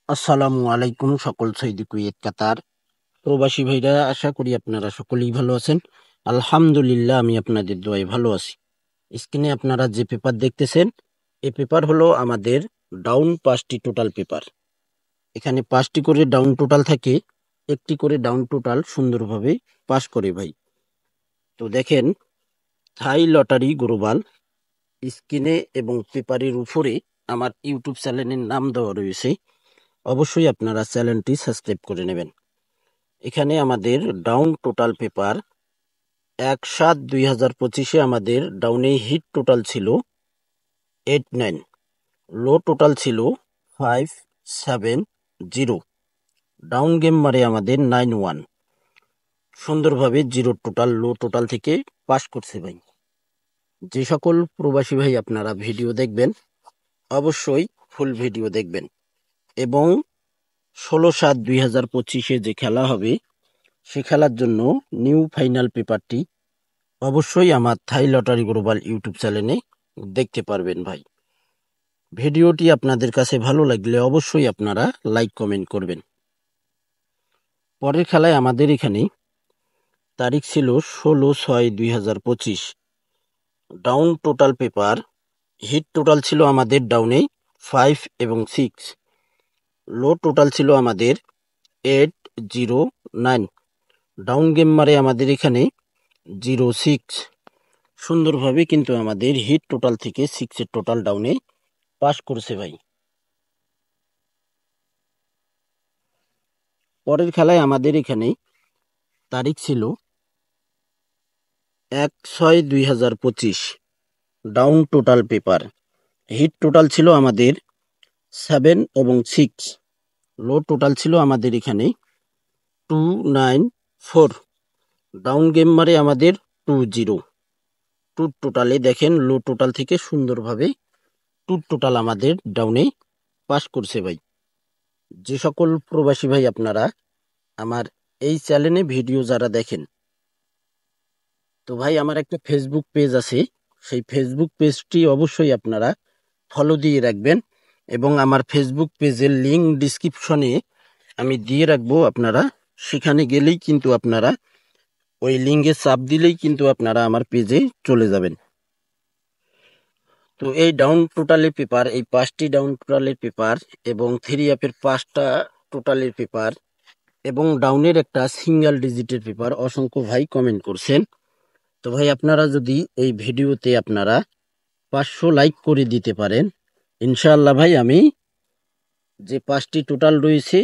আসসালামু আলাইকুম সকল সৌদি কুয়েত কাতার প্রবাসী ভাইরা, আশা করি আপনারা সকলেই ভালো আছেন। আলহামদুলিল্লাহ, আমি আপনাদের দোয়ায় ভালো আছি। স্ক্রিনে আপনারা যে পেপার দেখতেছেন, এই পেপার হলো আমাদের ডাউন 5টি টোটাল পেপার। এখানে 5টি করে ডাউন টোটাল থাকে, একটি করে ডাউন টোটাল সুন্দরভাবে পাস করে ভাই। তো দেখেন, থাই লটারি গ্লোবাল স্ক্রিনে এবং পেপারের উপরে আমার ইউটিউব চ্যানেলের নাম দেওয়া রয়েছে। অবশ্যই আপনারা চ্যানেলটি সাবস্ক্রাইব করে নেবেন। এখানে আমাদের ডাউন টোটাল পেপার 1/7/2025 আমাদের ডাউনে হিট টোটাল ছিল 89, লো টোটাল ছিল 570, ডাউন গেম মারে আমাদের 91। সুন্দরভাবে জিরো টোটাল লো টোটাল থেকে পাস করছে ভাই। যে সকল প্রবাসী ভাই আপনারা ভিডিও দেখবেন, অবশ্যই ফুল ভিডিও দেখবেন এবং 16/7/2025 যে খেলা হবে সে খেলার জন্য নিউ ফাইনাল পেপারটি অবশ্যই আমার থাই লটারি গ্লোবাল ইউটিউব চ্যানেলে দেখতে পারবেন ভাই। ভিডিওটি আপনাদের কাছে ভালো লাগলে অবশ্যই আপনারা লাইক কমেন্ট করবেন। পরের খেলায় আমাদের এখানে তারিখ ছিল 16/6/2025। Down total paper hit total ছিল আমাদের ডাউনে 5 এবং 6, লো টোটাল ছিল আমাদের 809, ডাউন গেম মারে আমাদের এখানে 06। সুন্দরভাবে কিন্তু আমাদের হিট টোটাল থেকে 6-এর টোটাল ডাউনে পাস করছে ভাই। পরের খেলায় আমাদের এখানে তারিখ ছিল 1/6/2025। Down total paper hit total ছিল আমাদের 7 এবং 6, লো টোটাল ছিল আমাদের এখানে 294, ডাউন গেম মারে আমাদের 20। টু টোটালে দেখেন লো টোটাল থেকে সুন্দরভাবে টু টোটাল আমাদের ডাউনে পাস করছে ভাই। যে সকল প্রবাসী ভাই আপনারা আমার এই চ্যানেলে ভিডিও যারা দেখেন, তো ভাই আমার একটা ফেসবুক পেজ আছে, সেই ফেসবুক পেজটি অবশ্যই আপনারা ফলো দিয়ে রাখবেন এবং আমার ফেসবুক পেজের লিঙ্ক ডিসক্রিপশনে আমি দিয়ে রাখবো। আপনারা সেখানে গেলেই কিন্তু আপনারা ওই লিঙ্কে চাপ দিলেই কিন্তু আপনারা আমার পেজে চলে যাবেন। তো এই ডাউন টোটালের পেপার, এই 5টি ডাউন টোটালের পেপার এবং 3 অ্যাপের 5টা টোটালের পেপার এবং ডাউনের একটা সিঙ্গেল ডিজিটের পেপার অসংখ্য ভাই কমেন্ট করছেন। তো ভাই আপনারা যদি এই ভিডিওতে আপনারা 500 লাইক করে দিতে পারেন, ইনশাআল্লাহ ভাই আমি যে 5টি টোটাল রয়েছে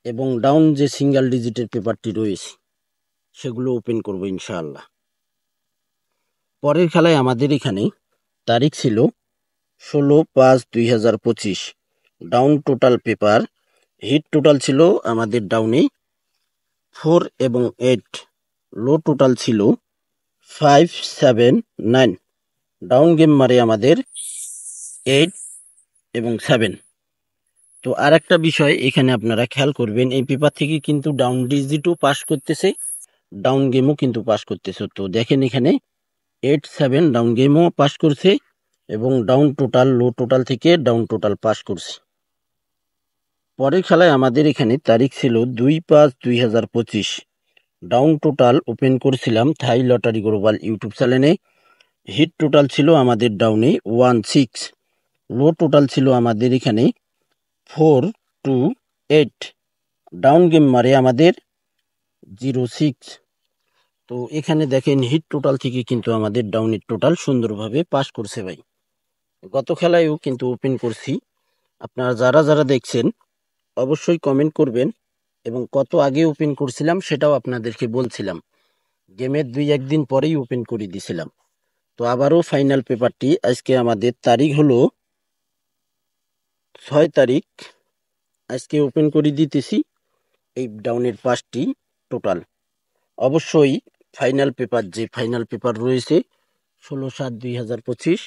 এবং ডাউন যে সিঙ্গেল ডিজিটের পেপারটি রয়েছে সেগুলো ওপেন করব ইনশাআল্লাহ। পরের খেলায় আমাদের এখানে তারিখ ছিল 16/5/2025। Down total paper hit total ছিল আমাদের ডাউনে 4 এবং 8, লো টোটাল ছিল 579, ডাউন গেম মারে আমাদের 8 এবং 7। তো আর একটা বিষয় এখানে আপনারা খেয়াল করবেন, এই পেপার থেকে কিন্তু ডাউন ডিজিটও পাস করতেছে, ডাউন গেমও কিন্তু পাস করতেছে। তো দেখেন এখানে 8-7 ডাউন গেমও পাস করছে এবং ডাউন টোটাল লো টোটাল থেকে ডাউন টোটাল পাস করছে। পরের খেলায় আমাদের এখানে তারিখ ছিল 2/5/2025। ডাউন টোটাল ওপেন করেছিলাম থাই লটারি গ্লোবাল ইউটিউব চ্যানেলে। হিট টোটাল ছিল আমাদের ডাউনে 16, লো টোটাল ছিল আমাদের এখানে 428, ডাউন গেম মারে আমাদের 06। তো এখানে দেখেন হিট টোটাল থেকে কিন্তু আমাদের ডাউনের টোটাল সুন্দরভাবে পাস করছে ভাই। গত খেলায়ও কিন্তু ওপেন করছি, আপনারা যারা যারা দেখছেন অবশ্যই কমেন্ট করবেন এবং কত আগে ওপেন করছিলাম সেটাও আপনাদেরকে বলছিলাম। গেমের 2-1 দিন পরেই ওপেন করে দিয়েছিলাম। তো আবারও ফাইনাল পেপারটি আজকে আমাদের তারিখ হলো 6 তারিখ, আজকে ওপেন করে দিতেছি এই ডাউনের 5টি টোটাল। অবশ্যই ফাইনাল পেপার, যে ফাইনাল পেপার রয়েছে 16/7/2025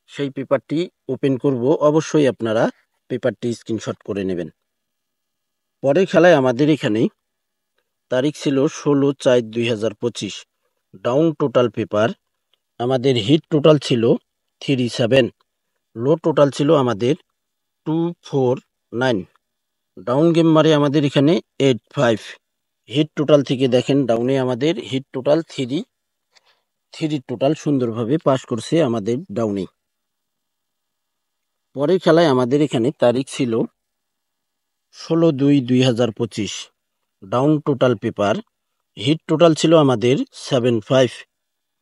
সেই পেপারটি ওপেন করব, অবশ্যই আপনারা পেপারটি স্ক্রিনশট করে নেবেন। পরের খেলায় আমাদের এখানে তারিখ ছিল 16/4/2025। ডাউন টোটাল পেপার আমাদের হিট টোটাল ছিল 37, লো টোটাল ছিল আমাদের 249, ডাউন গেম মারে আমাদের এখানে 8-5। হিট টোটাল থেকে দেখেন ডাউনে আমাদের হিট টোটাল 3 টোটাল সুন্দরভাবে পাস করছে আমাদের ডাউনে। পরের খেলায় আমাদের এখানে তারিখ ছিল 16/2/2025। Down total paper hit total ছিল আমাদের 7-5,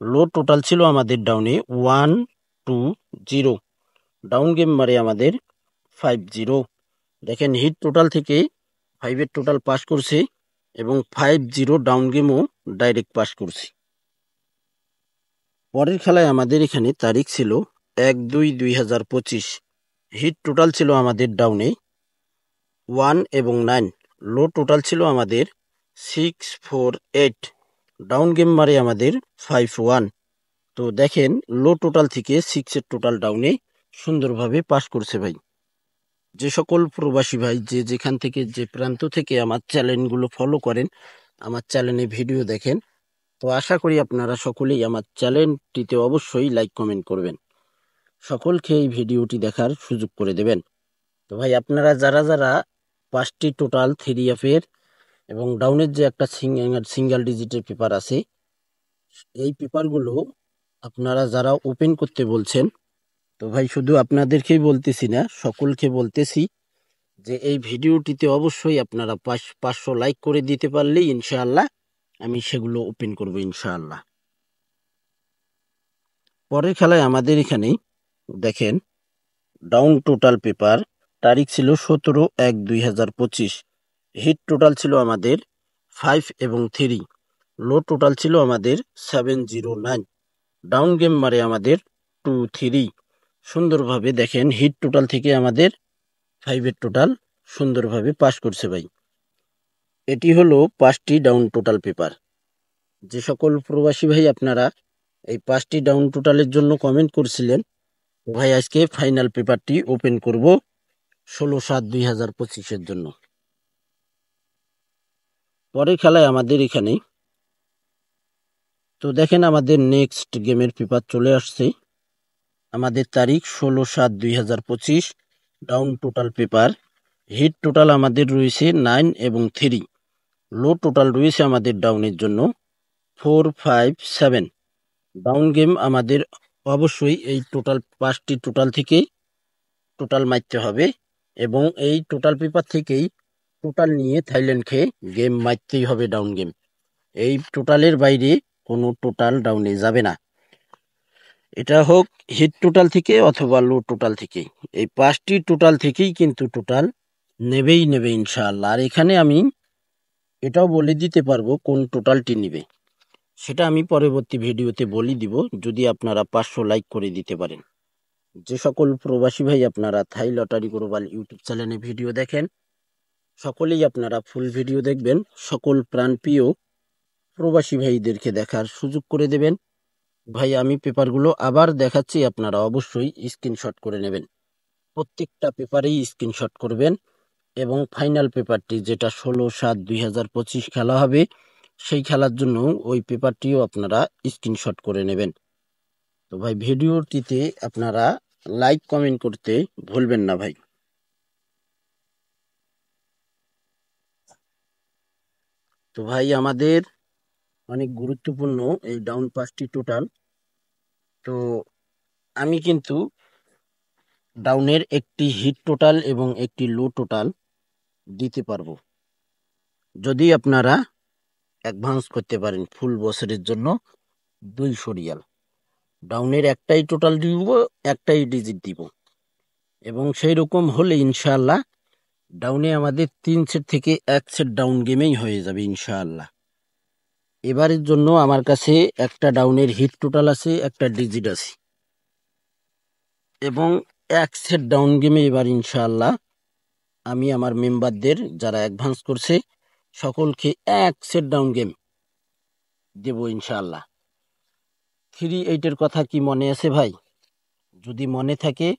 লো টোটাল ছিল আমাদের ডাউনে 1-2-0। ডাউন গেম মারে আমাদের 5-0। দেখেন হিট টোটাল থেকে 5-এর টোটাল পাস করছে এবং 5-0 ডাউন গেমও ডাইরেক্ট পাস করছে। পরের খেলায় আমাদের এখানে তারিখ ছিল 1/2/2025। হিট টোটাল ছিল আমাদের ডাউনে 1 এবং 9, লো টোটাল ছিল আমাদের 6-4-8। ডাউন গেম মারে আমাদের 5-1। তো দেখেন লো টোটাল থেকে 6-এর টোটাল ডাউনে সুন্দরভাবে পাস করছে ভাই। যে সকল প্রবাসী ভাই যে যেখান থেকে যে প্রান্ত থেকে আমার চ্যানেলগুলো ফলো করেন, আমার চ্যানেলে ভিডিও দেখেন, তো আশা করি আপনারা সকলেই আমার চ্যানেলটিতে অবশ্যই লাইক কমেন্ট করবেন, সকলকে এই ভিডিওটি দেখার সুযোগ করে দেবেন। তো ভাই আপনারা যারা যারা 5টি টোটাল 3F-এর এবং ডাউনের যে একটা সিঙ্গেল ডিজিটের পেপার আছে, এই পেপারগুলো আপনারা যারা ওপেন করতে বলছেন, তো ভাই শুধু আপনাদেরকেই বলতেছি না, সকলকে বলতেছি যে এই ভিডিওটিতে অবশ্যই আপনারা 500 লাইক করে দিতে পারলেই ইনশাআল্লাহ আমি সেগুলো ওপেন করব ইনশাআল্লাহ। পরের খেলায় আমাদের এখানে দেখেন ডাউন টোটাল পেপার তারিখ ছিল 17/1/2025। হিট টোটাল ছিল আমাদের 5 এবং 3, লো টোটাল ছিল আমাদের 7-0-9। ডাউন গেম মারে আমাদের 2-3। সুন্দরভাবে দেখেন হিট টোটাল থেকে আমাদের 5-এর টোটাল সুন্দরভাবে পাস করছে ভাই। এটি হলো 5টি ডাউন টোটাল পেপার। যে সকল প্রবাসী ভাই আপনারা এই 5টি ডাউন টোটালের জন্য কমেন্ট করছিলেন, ভাই আজকে ফাইনাল পেপারটি ওপেন করব 16/7/2025-এর জন্য। পরের খেলায় আমাদের এখানে তো দেখেন আমাদের নেক্সট গেমের পেপার চলে আসছে। আমাদের তারিখ 16/7/2025। Down total paper hit total আমাদের রয়েছে 9 এবং 3, লো টোটাল রয়েছে আমাদের ডাউনের জন্য 4-5-7। ডাউন গেম আমাদের অবশ্যই এই টোটাল 5টি টোটাল থেকেই টোটাল মারতে হবে এবং এই টোটাল পেপার থেকেই টোটাল নিয়ে থাইল্যান্ড খেয়ে গেম মারতেই হবে ডাউন গেম। এই টোটালের বাইরে কোনো টোটাল ডাউনে যাবে না, এটা হোক হিট টোটাল থেকে অথবা লো টোটাল থেকে, এই 5টি টোটাল থেকেই কিন্তু টোটাল নেবে ইনশাআল্লাহ। আর এখানে আমি এটাও বলে দিতে পারবো কোন টোটালটি নেবে, সেটা আমি পরবর্তী ভিডিওতে বলে দিব যদি আপনারা 500 লাইক করে দিতে পারেন। যে সকল প্রবাসী ভাই আপনারা থাই লটারি গ্লোবাল ইউটিউব চ্যানেলে ভিডিও দেখেন, সকলেই আপনারা ফুল ভিডিও দেখবেন, সকল প্রাণপ্রিয় প্রবাসী ভাইদেরকে দেখার সুযোগ করে দেবেন। ভাই আমি পেপারগুলো আবার দেখাচ্ছি, আপনারা অবশ্যই স্ক্রিনশট করে নেবেন, প্রত্যেকটা পেপারেই স্ক্রিনশট করবেন এবং ফাইনাল পেপারটি যেটা 16/7/2025 খেলা হবে সেই খেলার জন্য ওই পেপারটিও আপনারা স্ক্রিনশট করে নেবেন। তো ভাই ভিডিওটিতে আপনারা লাইক কমেন্ট করতে ভুলবেন না ভাই। তো ভাই আমাদের অনেক গুরুত্বপূর্ণ এই ডাউন 5টি টোটাল। তো আমি কিন্তু ডাউনের একটি হিট টোটাল এবং একটি লো টোটাল দিতে পারবো যদি আপনারা অ্যাডভান্স করতে পারেন ফুল বছরের জন্য 200 রিয়াল। ডাউনের একটাই টোটাল দিব, একটাই ডিজিট দিব এবং সেই রকম হলে ইনশাআল্লাহ ডাউনে আমাদের 3 সেট থেকে 1 সেট ডাউন গেমেই হয়ে যাবে ইনশাআল্লাহ। এবারের জন্য আমার কাছে একটা ডাউনের হিট টোটাল আছে, একটা ডিজিট আছে এবং 1 সেট ডাউন গেমে এবার ইনশাআল্লাহ আমি আমার মেম্বারদের যারা অ্যাডভান্স করছে সকলকে 1 সেট ডাউন গেম দেব ইনশাআল্লাহ। 3-8-এর কথা কি মনে আছে ভাই? যদি মনে থাকে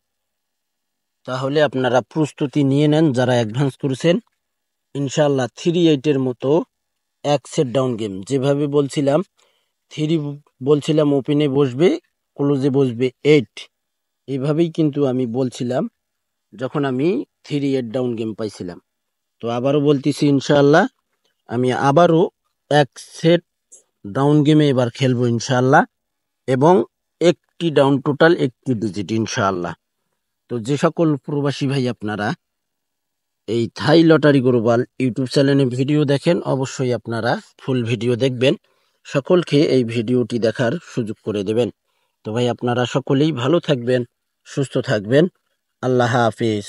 তাহলে আপনারা প্রস্তুতি নিয়ে নেন যারা অ্যাডভান্স করেছেন, ইনশাআল্লাহ 3-8-এর মতো 1 সেট ডাউন গেম যেভাবে বলছিলাম 3 বলছিলাম ওপেনে বসবে, ক্লোজে বসবে 8, এইভাবেই কিন্তু আমি বলছিলাম যখন আমি 3-8 ডাউন গেম পাইছিলাম। তো আবারও বলতেছি ইনশাআল্লাহ আমি আবারও এক সেট ডাউন গেমে এবার খেলবো ইনশাআল্লাহ, এবং একটি ডাউন টোটাল একটি ডিজিট ইনশাআল্লাহ। তো যে সকল প্রবাসী ভাই আপনারা এই থাই লটারি গ্লোবাল ইউটিউব চ্যানেলে ভিডিও দেখেন, অবশ্যই আপনারা ফুল ভিডিও দেখবেন, সকলকে এই ভিডিওটি দেখার সুযোগ করে দেবেন। তো ভাই আপনারা সকলেই ভালো থাকবেন, সুস্থ থাকবেন। আল্লাহ হাফিজ।